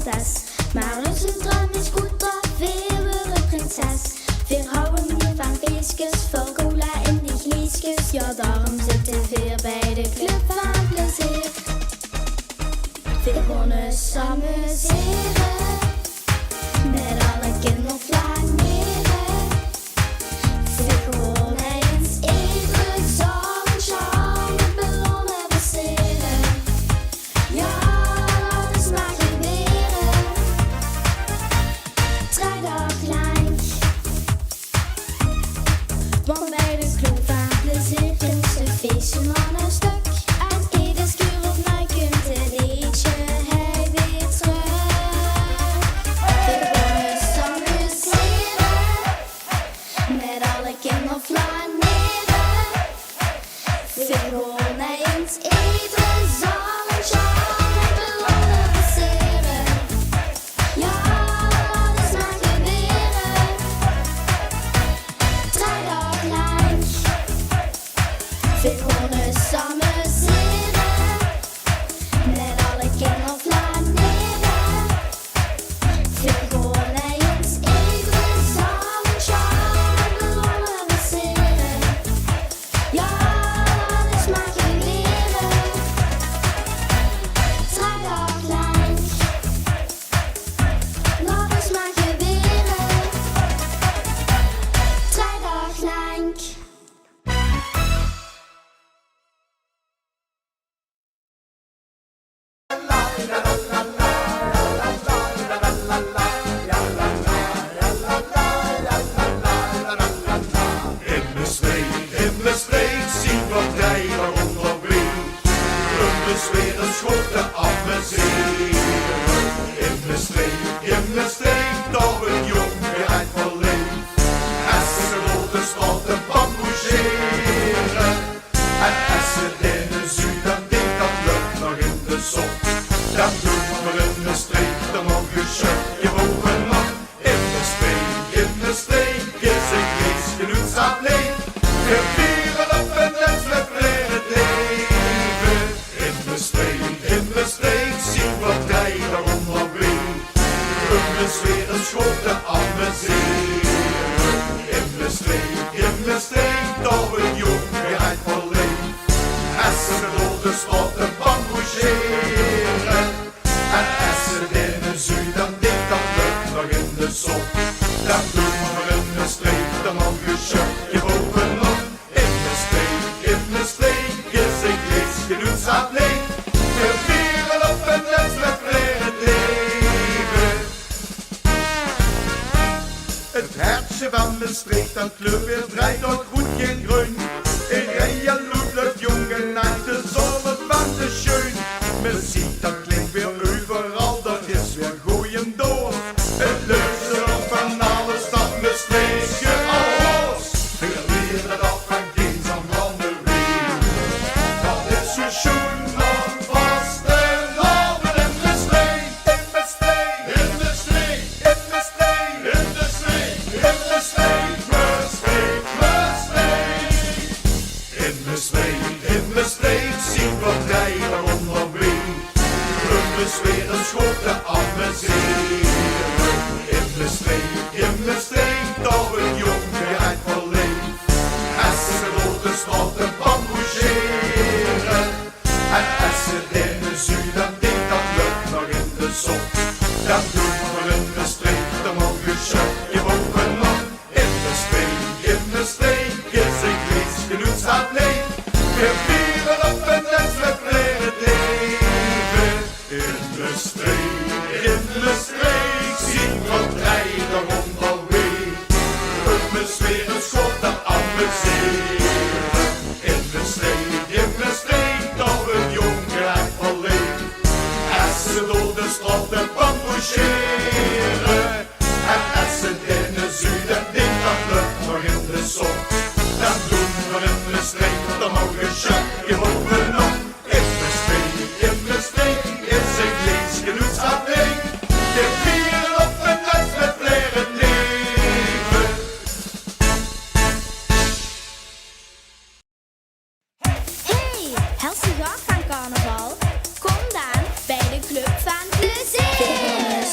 prinses. Maar onze droom is goed dat weer worden prinses. Wir houden niet van feestjes, vol cola in die glaasjes. Ja, daarom zitten we bij de club van plezier. We wonen amuseren, met alle kinderen flaneren. We gewoon eens even zon, met ballonnen passeren. Ja, dat is maar gebeuren. Vrijdag lang, want bij de club van plezier is een feestje van een stuk. En iedere keer op mij kunt het liedje hij weer terug. We wonen amuseren, met alle kinderen flaneren. We gewoon eens eten, zonnetje met ballonnen passeren. Ja, dat is maar gebeuren. Vrijdag lang, we wonen amuseren, met alle kinderen flaneren. We gewoon eens eten, zonnetje met ballonnen passeren. Ja, dat is maar gebeuren. Vrijdag lang, dat is maar gebeuren. Vrijdag lang. In de streek zien wat jij daaronder brengt. Een sfeer, een schorte amuseren. In de streek, dat een jongen verleent. En ze rode straten bamboezeren. En als ze in de zuid, dan denkt dat lucht nog in de zon. Dan doen we in de streek dan nog een shirtje bovenop. In de streek is een geest genoegzaam leeg. We vieren op en les met het leven. In de streek zien wat jij daaronder brengt. Een sfeer, een schorte amuseren. In de streek, dat een jongen verleent. En ze rode straten bamboezeren. En als ze in de zuid, dan denkt dat lucht nog in de zon. Dan doen we in de streek dan nog een shirtje bovenop. In de streek is een geest genoegzaam leeg. We vieren op en les met het leven. Het hertje van mijn streek, dat club weer draait nog goed geen groen. In rijen loedelijk jongen uit de zonnebank te schön. Muziek dat klinkt weer overal, dat is weer gooien door. Het leukste van alles dat me streekje al los. We leren dat van geen zo'n landen weer. Dat is zo schoen van vaste landen in de streek. In de streek, in de streek, in de streek, in de streek, in de streek, me streek, me streek. In de streek, zien wat jij daaronder brengt. Een sfeer, een schorte amuseren. In de streek, dat een jongen verleent. En ze rode straten bamboezeren. En als ze in de zuid, dan denkt dat lucht nog in de zon. Dan doen we in de streek dan nog een shirtje bovenop. In de streek is een geest genoegzaam leeg. We vieren op en les met het leven. In de streek, zien wat jij daaronder weet. Een sfeer, een schot, dat amuseren. In de streek, dat een jongen verleent. En ze door de straten bamboezeren. En als ze in de zuid, dan denkt dat lucht nog in de zon. Dan doen we in de streek dan nog een shirtje bovenop. In de streek is een vlees genoegzaam leeg. We vieren op en les met het leven. Hey, Helse dag van carnaval. Kom dan bij de club van plezier.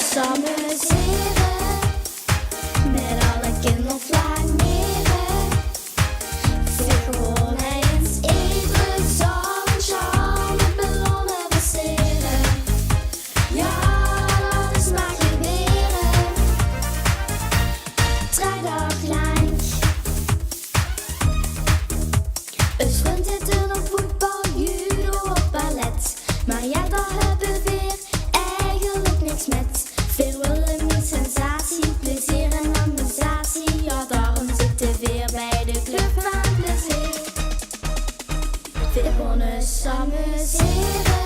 amuseren.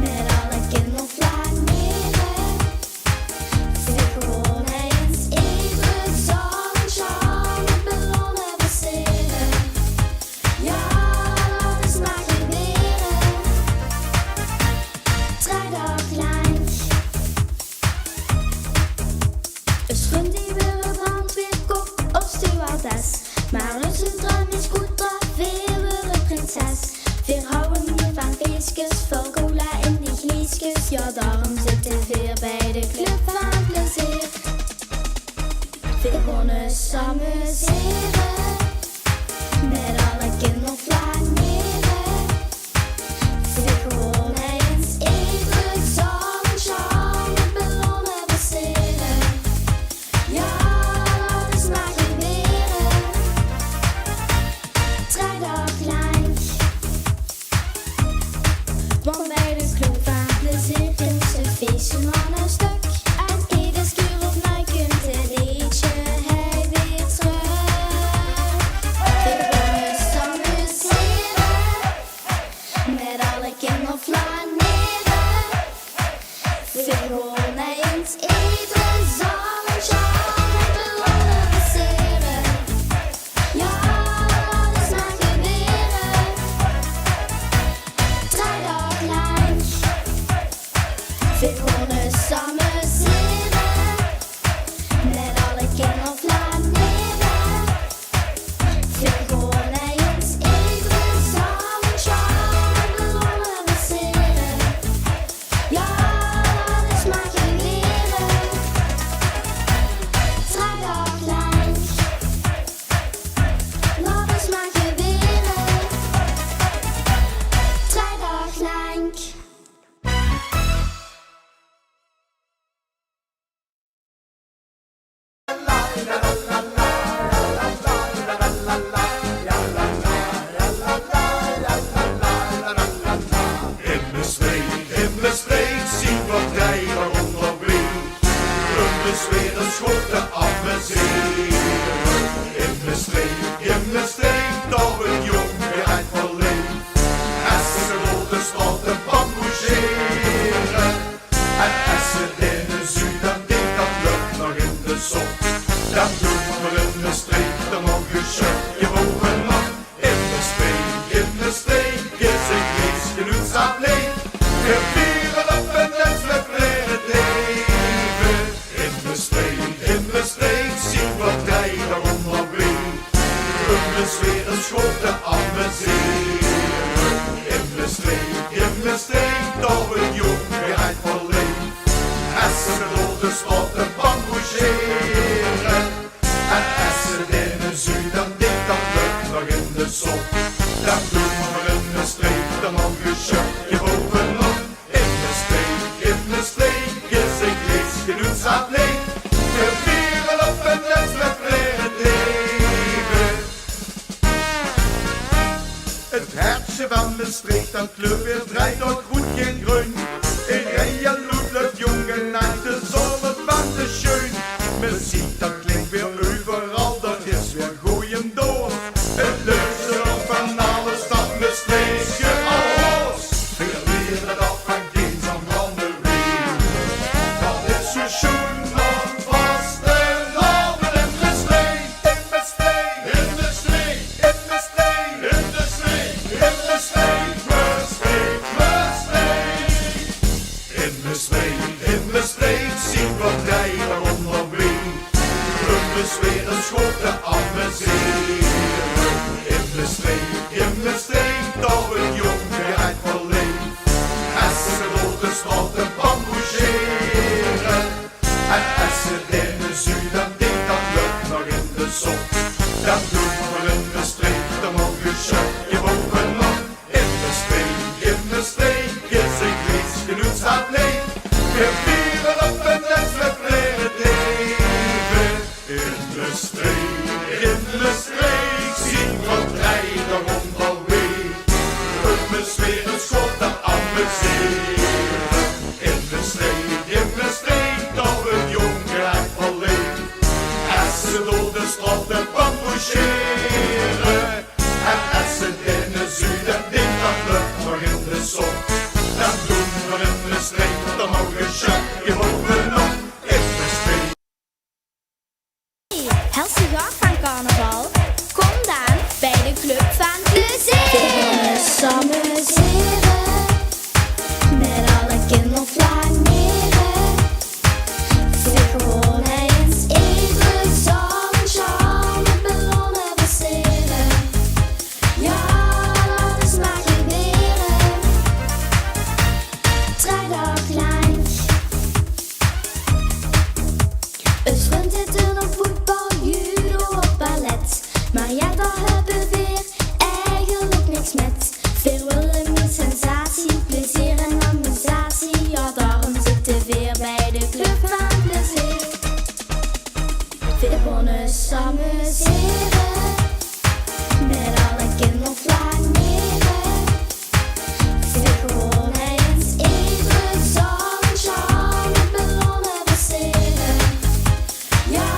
Met alle kinderen flaneren. Vier gewoon eens even zonneschijn met ballonnen passeren. Ja, dat is maar gebeuren. Vrijdag klein. Een schoen die weer een brandweerkop of stewardess. Maar onze droom is goed, dat weer een prinses. Weer houden we van feestjes, vol cola in die glaasjes. Ja, daarom zitten we bij de club van plezier. We kunnen amuseren. Met alle kinderen flaneren. We gewoon eens even zonneschijn met ballonnen passeren. Ja, dat is maar gebeuren. Vrijdag klein. Want bij de club van plezier is een feestje van een stuk. En iedere keer op mij kunt het liedje hij weer terug. We kunnen amuseren. Met alle kinderen flaneren. We gewoon eens even zonneschijn met ballonnen passeren. Ja, dat is maar gebeuren. Vrijdag klein. We kunnen amuseren. Met alle kinderen flaneren. We gewoon eens even zonneschijn met ballonnen passeren. Ja, dat is maar gebeuren. Vrijdag klein. Dat is maar gebeuren. Vrijdag klein. In de streek zien wat jij daaronder blinkt. Weer een schorte amuseren. In de streek, toch een jongen verleend. Als ze rode straten bamboezeren. En als ze in de zuid, dan denkt dat lukt nog in de zon. Dan doen we in de streek dan nog een shirtje bovenop. In de streek is ik niets genoegzaam leeg. We vieren op een les met vrede leven. In de streek zien wat jij daaronder blinkt. Weer een schorte amuseren. In de streek, toch een jongen verleend. Als ze rode straten bamboezeren. En als ze in de zuid, dan denkt dat lukt nog in de zon. Dan doen we in de streek dan nog een shirtje bovenop. In de streek is ik niets genoegzaam leeg. We vieren op een les met vrede leven. Het hertje van de streek, dat club weer draait door groen geen groen. In rijen loedelijk jongen naar de zon van de schön. Muziek dat klinkt weer overal, dat is weer gooien door. Het leukste van alles dat me streekje alles. We leren dat van geen zo'n brandewijn. Dat is zo schoon van vaste lopen in de streek. In de streek, in de streek, in de streek, in de streek, in de streek, me streek, me streek. In de streek, zien wat jij daaronder blinkt. Weer een schorte amuseren. In de streek, toch een jongen verleend. Als ze rode straten bamboezeren. En als ze in de zuid, dan denkt dat lukt nog in de zon. Dan doen we in de streek dan nog een shirtje bovenop. In de streek is ik niets genoegzaam leeg. We vieren op een les met vrede leven. In de streek, in de streek. nou gezellig bovenop in Maastricht. Helse dag van carnaval, kom dan bij de club van plezier. We samen zeren, met alle kinderen flaneren. Zeg gewoon eens even zang, zang, met ballonnen versieren. Ja, dat is maar gebeuren. Vrijdag lang. Het schund zitten op voetbal, judo of ballet. Maar ja, daar hebben we weer eigenlijk niks met. Veel willen niet sensatie, plezier en amusatie. Ja, daarom zitten we weer bij de club van plezier. We wonnen samen zeren, met alle kinderen flaneren. Zeg gewoon eens even zang, zang, met ballonnen versieren. Ja,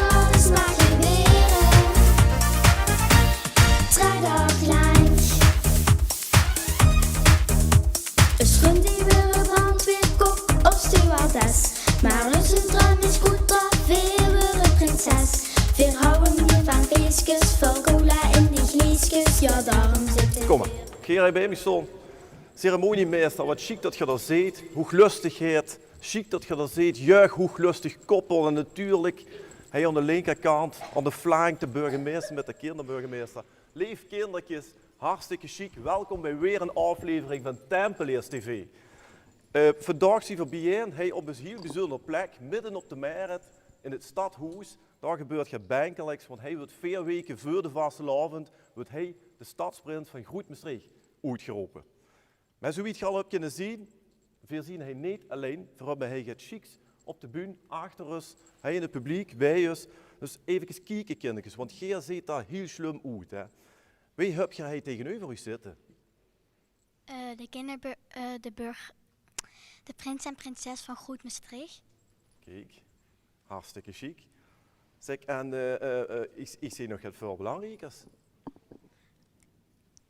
dat is maar gebeuren. Vrijdag lang. Een schund die wil een brandweerkok of stewardess. Maar onze droom is goed, dat weer wil een prinses. We houden niet van feestjes, vol cola in die glaasjes. Ja, daarom zitten we. Kom maar, hier bij me staan. Ceremoniemeester, wat chic dat je er ziet, hoe lustigheid, chic dat je er ziet, juich, hoe lustig koppel en natuurlijk, hij aan de linkerkant, aan de flank de burgemeester met de kinderburgemeester. Lief kindertjes, hartstikke chic, welkom bij weer een aflevering van Tempeleers TV. Vandaag zien we bijeen, hij op een heel bijzondere plek, midden op de Merit, in het stadhuis. Daar gebeurt geen bankelijks, want hij wordt 4 weken voor de vastelavond, wordt hij de stadsprins van Groet Maastricht uitgeroepen. Maar zoiets al heb kunnen zien, we zien hij niet alleen, we hebben hij het chics op de bühne, achter ons, hij in het publiek, bij ons. Dus even kijken kindjes, want jij ziet daar heel slim uit. Hè. Wie heb je hij tegenover u zitten? De prins en prinses van Groet Maastricht. Kijk, hartstikke chic. Zeg, en ik zie nog het veel belangrijkers.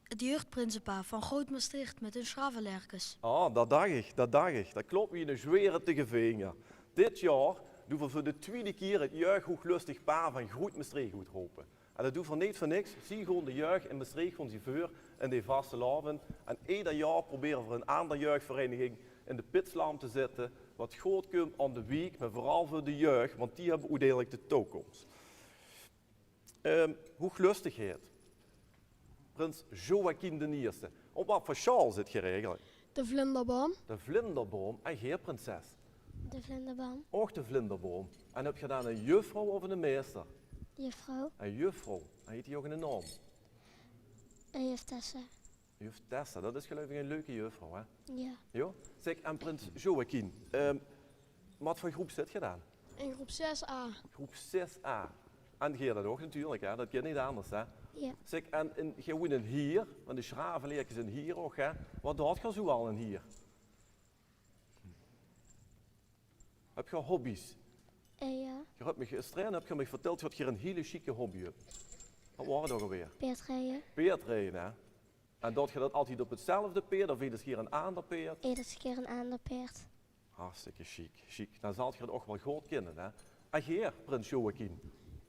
Het jeugdprinsenpaar van Groot Maastricht met hun schravenlerkes. Ah, dat dacht ik, dat dacht ik. Dat klopt wie een zware tegenvinger. Dit jaar doen we voor de tweede keer het jeugdhooglustig paar van Groet Maastricht uitroepen. En dat doen we niet voor niks. Zie gewoon de jeugd in Maastricht gewoon ze voor in die vastelavond. En ieder jaar proberen we een andere jeugdvereniging in de pitslam te zetten. Wat goed komt aan de week, maar vooral voor de jeugd, want die hebben uiteindelijk de toekomst. Hooglustigheid. Prins Joachim de Eerste. Op wat voor sjaal zit je eigenlijk? De vlinderboom. De vlinderboom en geen prinses. De vlinderboom. Ook de vlinderboom. En heb je dan een juffrouw of een meester? Juffrouw. Een juffrouw. En heet die ook een naam? Juf Tessa. Juf Tessa, dat is geloof ik een leuke juffrouw, hè? Ja. Ja? Zeg, en prins Joachim, wat voor groep zit je dan? In groep 6a. Groep 6a. En je dat ook natuurlijk, hè? Dat kan niet anders, hè? Ja. Zeg, en je woont in hier, want de schravenleertjes zijn hier ook, hè? Wat doet je zo al in hier? Heb je hobby's? Ja. Je hebt me gisteren heb je me verteld dat je een hele chique hobby hebt. Wat waren dat alweer? Paardrijden. Paardrijden, hè? En doet je dat altijd op hetzelfde paard of iedere keer een ander paard? Iedere keer een ander paard. Hartstikke chic, chic. Dan zal je het ook wel goed kennen, hè? En hier, prins Joachim.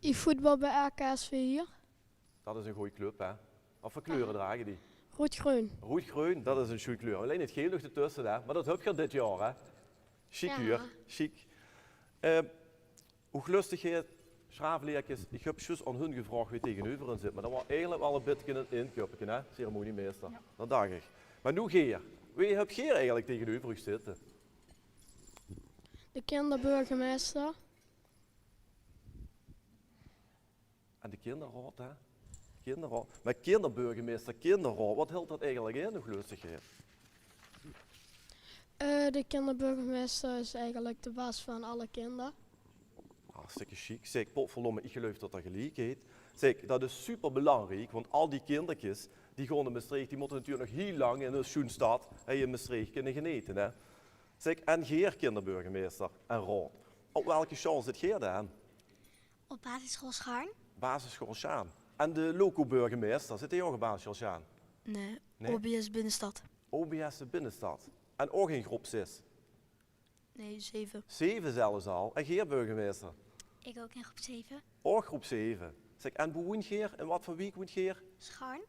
Ik voetbal bij RKSV hier. Dat is een goede club, hè? Wat voor kleuren dragen die? Rood-groen. Rood-groen, dat is een goede kleur. Alleen het geel nog ertussen, hè? Maar dat heb je dit jaar, hè? Chic Ja. hier, chic. Hooglustigheid, schravenleertjes. Ik heb juist aan hun gevraagd wie tegenover hen zit. Maar dat was eigenlijk wel een beetje een inkopje, hè? Ceremoniemeester. Ja. Dat dacht ik. Maar nu Geer. Wie heb Geer eigenlijk tegenover u zitten? De kinderburgemeester. En de kinderraad, hè? Kinderraad. Maar kinderburgemeester, kinderraad, wat hield dat eigenlijk in, hooglustigheid? De kinderburgemeester is eigenlijk de baas van alle kinderen. Hartstikke chic. Zeg, potverdomme, ik geloof dat dat gelijkheid. Zeg, dat is super belangrijk, want al die kindertjes die gaan in Maastricht, die moeten natuurlijk nog heel lang in een schoen stad in Maastricht kunnen genieten. Hè? Zeg, en Geer kinderburgemeester en raad. Op welke school zit Geer dan? Op basisschool Scharn. Basisschool Sjaan. En de loco-burgemeester, zit hij ook op basisschool Sjaan? Nee, Nee? OBS Binnenstad. OBS de Binnenstad. En ook in groep 6. Nee, 7. 7 zelfs al. En Geer, burgemeester? Ik ook in groep 7. Ook groep 7. Zeg, en bewoont Geer? In wat voor week woont Geer? Scharn.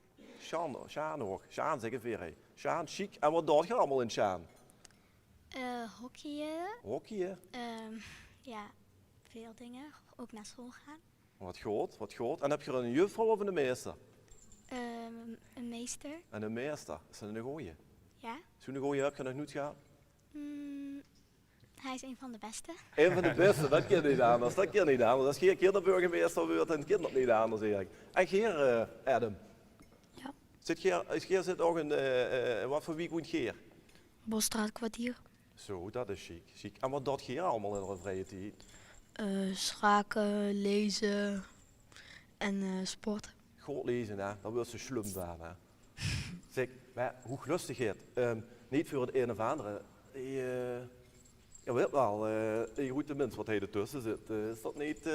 Sjaan ook. Sjaan zeg ik weer. Hè. Sjaan, chic. En wat doet je allemaal in Sjaan? Hockeyen. Hockey, Ja, veel dingen. Ook naar school gaan. Wat goed, wat goed. En heb je een juffrouw of een meester? Een meester. En een meester, is dat een goeie? Ja. Zo'n goeie heb je nog niet gehad? Hij is een van de beste. Een van de beste, dat kan niet anders. Dat kan niet anders. Als Geer kinderburgemeester wordt, dan kan dat niet anders eigenlijk. En Geer, Adam? Ja. Geer zit ook in, wat voor week woont Geer? Bosstraatkwartier. Zo, dat is chic. Chic. En wat doet Geer allemaal in haar vrije tijd? Schaken, lezen en sporten. Goed lezen, hè? Dat wil ze slum zijn, hè? Zeg, maar hoe lustig het? Niet voor het een of andere. Je weet wel, je goed tenminste wat hij ertussen zit. Is dat niet...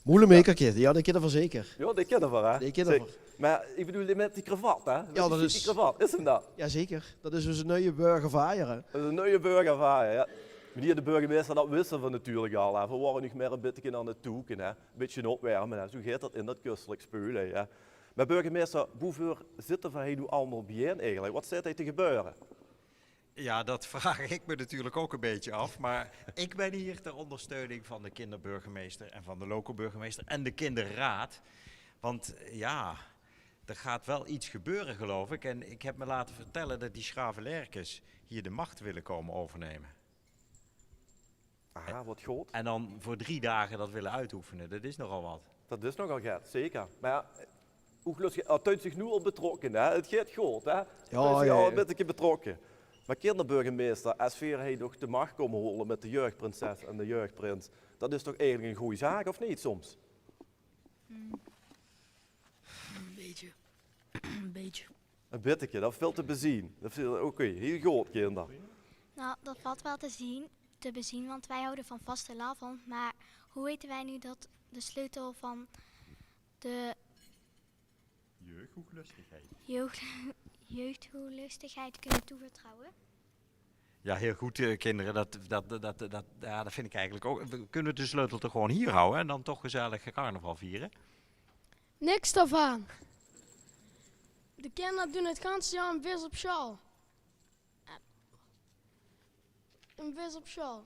Moeilijkmakerkit, ja, dat ken je van zeker. Ja, die kennen we, hè? Die ken je Zeg, van. maar ik bedoel met die kravat, hè? Met Ja, dat die is- kravat, is hem dat? Jazeker, dat is dus een nieuwe burgervaaier. Hè. Dat is een nieuwe burgervaaier, ja. Meneer de burgemeester, dat wisten we natuurlijk al. Hè. We waren nog meer een beetje aan het toeken, hè. Een beetje opwarmen, hè. Zo gaat dat in dat kustelijk spelen. Ja. Maar burgemeester, hoeveel zitten we hier nu allemaal bijeen eigenlijk? Wat zit er te gebeuren? Ja, dat vraag ik me natuurlijk ook een beetje af. Maar ik ben hier ter ondersteuning van de kinderburgemeester en van de lokale burgemeester en de kinderraad. Want ja, er gaat wel iets gebeuren, geloof ik. En ik heb me laten vertellen dat die Schravenlerkes hier de macht willen komen overnemen. Aha, wat goed. En dan voor 3 dagen dat willen uitoefenen. Dat is nogal wat. Dat is nogal gaat, zeker. Maar ja, hoe gelukkig, het houdt zich nu al betrokken, hè? Het gaat goed, hè? Het is ja, al ja. een beetje betrokken. Maar kinderburgemeester, als hij nog de macht komen holen met de jeugdprinses en de jeugdprins, dat is toch eigenlijk een goede zaak, of niet soms? Een beetje. Een beetje. Een beetje, dat is veel te bezien. Oké, heel goed, kinderen. Nou, dat valt wel te bezien, want wij houden van vastelavond. Maar hoe weten wij nu dat de sleutel van de jeugdgoedlustigheid kunnen toevertrouwen? Ja, heel goed, kinderen. Dat vind ik eigenlijk ook. We kunnen de sleutel toch gewoon hier houden en dan toch gezellig carnaval vieren. Niks daarvan. De kinderen doen het ganse jaar een vis op sjaal. Een vis op sjaal.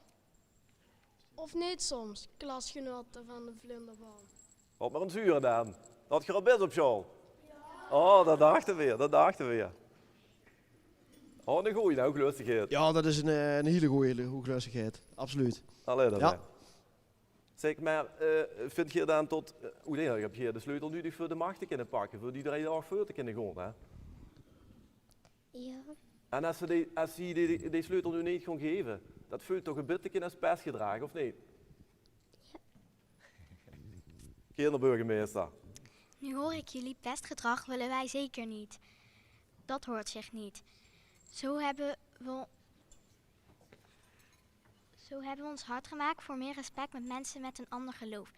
Of niet soms, klasgenoten van de vlinderbal. Wat maar een zure dan. Dat je er best op school. Oh, dat dachten we weer, dat dachten we weer. Oh, een goeie nou, gelustigheid. Ja, dat is een hele goede hooglustigheid, absoluut. Allee, dat Ja. ja. Zeg maar, vind je dan tot, hoe nee, heb je de sleutel nu voor de macht te kunnen pakken, voor die 3 dagen voor te kunnen gaan, hè? Ja. En als je die sleutel nu niet gaan geven, dat voelt toch een beetje als pestgedrag, of niet? Ja. Kinderburgemeester. Nu hoor ik jullie pestgedrag willen wij zeker niet. Dat hoort zich niet. Zo hebben we ons hard gemaakt voor meer respect met mensen met een ander geloof.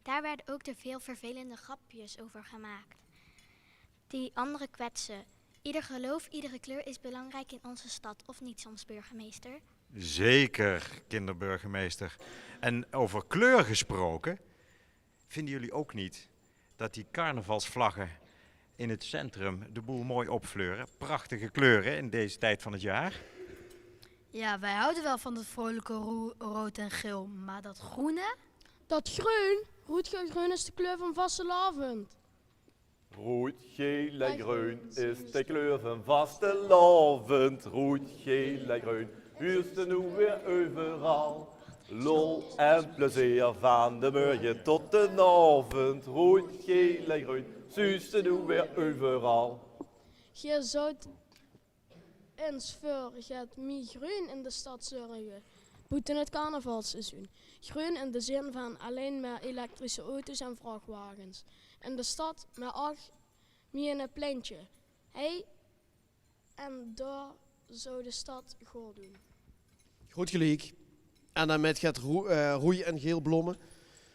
Daar werden ook er veel vervelende grapjes over gemaakt. Die anderen kwetsen. Ieder geloof, iedere kleur is belangrijk in onze stad, of niet soms, burgemeester? Zeker, kinderburgemeester. En over kleur gesproken, vinden jullie ook niet dat die carnavalsvlaggen in het centrum de boel mooi opfleuren? Prachtige kleuren in deze tijd van het jaar. Ja, wij houden wel van het vrolijke rood en geel, maar dat groene? Dat groen, roodgeel-groen is de kleur van vastelavond. Rood, geel en groen is de kleur van vastelavond. Rood, geel en groen, is er nu weer overal. Lol en plezier van de morgen tot de avond. Rood, geel en groen, is er nu weer overal. Je zou eens voor het meer groen in de stad zorgen. Buiten het carnavalseizoen. Groen in de zin van alleen maar elektrische auto's en vrachtwagens. In de stad met 8 meer in het pleintje. En daar zou de stad goed doen. Goed gelijk. En dan met het roei en geel blommen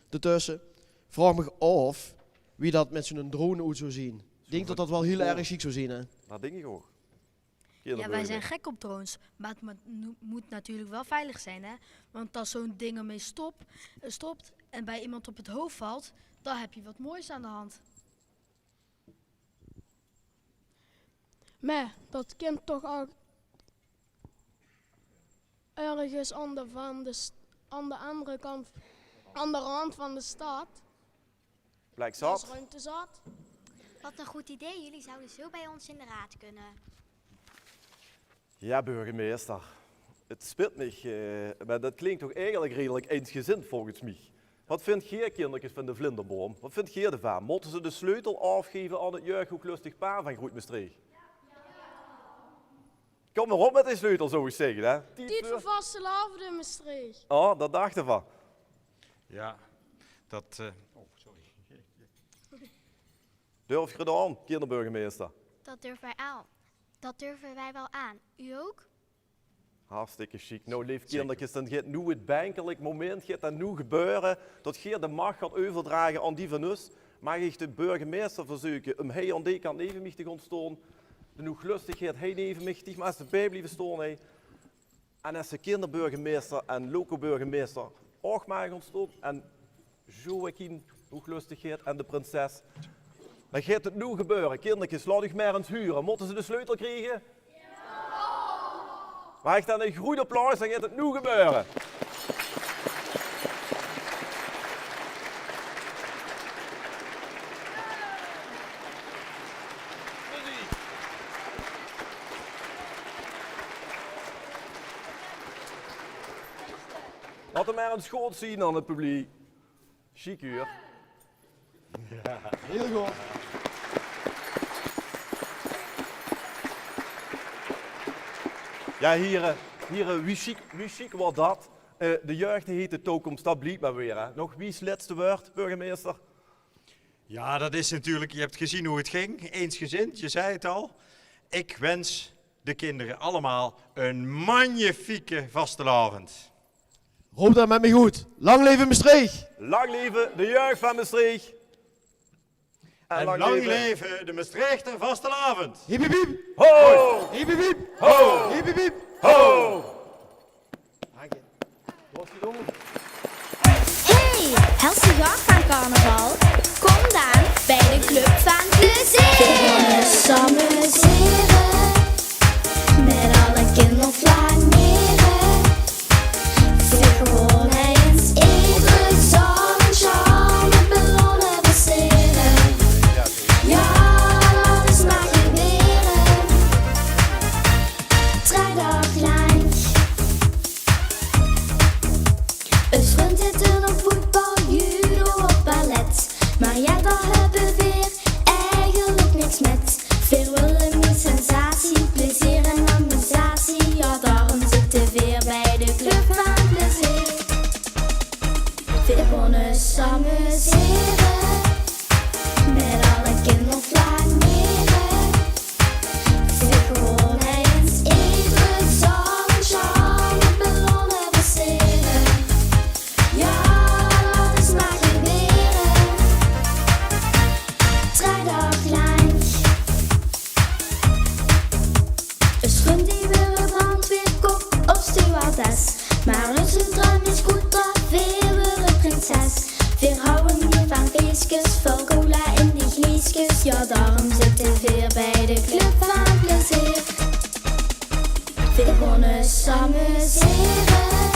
ertussen. Vraag me af wie dat met zo'n drone uit zou zien. Ik denk dat dat wel heel erg chic zou zien, hè? Dat denk ik ook. Ja, wij zijn gek op drones, maar het moet natuurlijk wel veilig zijn, hè? Want als zo'n ding ermee stopt en bij iemand op het hoofd valt, dan heb je wat moois aan de hand. Maar dat kind toch ook ergens aan de andere kant, aan de rand van de stad. Blijkt Dat is zat. ruimte zat. Wat een goed idee, jullie zouden zo bij ons in de raad kunnen. Ja, burgemeester. Het spijt me, maar dat klinkt toch eigenlijk redelijk eensgezind volgens mij. Wat vindt jij, kindertjes van de vlinderboom? Wat vindt jij ervan? Moeten ze de sleutel afgeven aan het jeugdhoeklustig paar van Groet-Maastricht? Kom maar op met die sleutel, zou ik zeggen. Hè? Tijd voor vastelavond in Maastricht. Oh, dat dachten we. Ja, dat... oh, sorry. Durf je gedaan, kinderburgemeester? Dat durven wij wel aan. U ook? Hartstikke chic. Nou, lief kindertjes, dan gaat nu het bankelijk moment gaat dat nu gebeuren. Dat je de macht gaat overdragen aan die van ons. Mag ik de burgemeester verzoeken om hij aan die kant even mij te gaan staan. De nu lustigheid hij evenwichtig, maar als de bij blijven staan. Hey. En als de kinderburgemeester en loco-burgemeester ook maar gaan staan. En Joachim, hoeglustigheid en de prinses. Dan gaat het nu gebeuren. Kindertjes, laat u maar eens huren. Moeten ze de sleutel krijgen? Mag ik dan een goed applaus, dan gaat het nu gebeuren. Laat hem maar een schoot zien aan het publiek. Chic uur. Ja, heel goed. Ja, hier wie chic wordt dat? De jeugd heet de toekomst, dat blijft maar weer. Hè. Nog wie is het laatste woord, burgemeester? Ja, dat is natuurlijk, je hebt gezien hoe het ging. Eensgezind, je zei het al. Ik wens de kinderen allemaal een magnifieke vastelavond. Roep dat met me goed. Lang leven Maastricht. Lang leven de jeugd van Maastricht. En lang leven de Maastrichter vastelavond. Hiep hiep hiep. Ho! Hiep hiep hiep. Ho! Hiep hiep hiep. Ho! Hey, Helse dag van carnaval. Kom dan bij de club van plezier. We willen samen zingen, met alle kinderflaneren. Voor gewoon eens even zon, charme, ballonnen passeren. Ja, alles mag gebeuren. 3 dagen lang. Het vriend zitten op voetbal, judo of ballet. Maar ja, daar hebben we eigenlijk niks met. Veel willen niet sensatie, plezier en ambisatie. Ja, daarom zitten we weer bij de club van plezier. We wonen samen zeren, met alle kinderflaneren. Voor gewoon eens even zon, charme, ballonnen passeren. Ja, alles mag gebeuren. 3 dagen lang. Een schoen die wil een brandweerkop of stewardess. Maar onze droom is goed, dat we willen prinses. We houden niet van feestjes, vol cola in die glaasjes. Ja, daarom zitten we weer bij de club van plezier. We wonen samen zeren.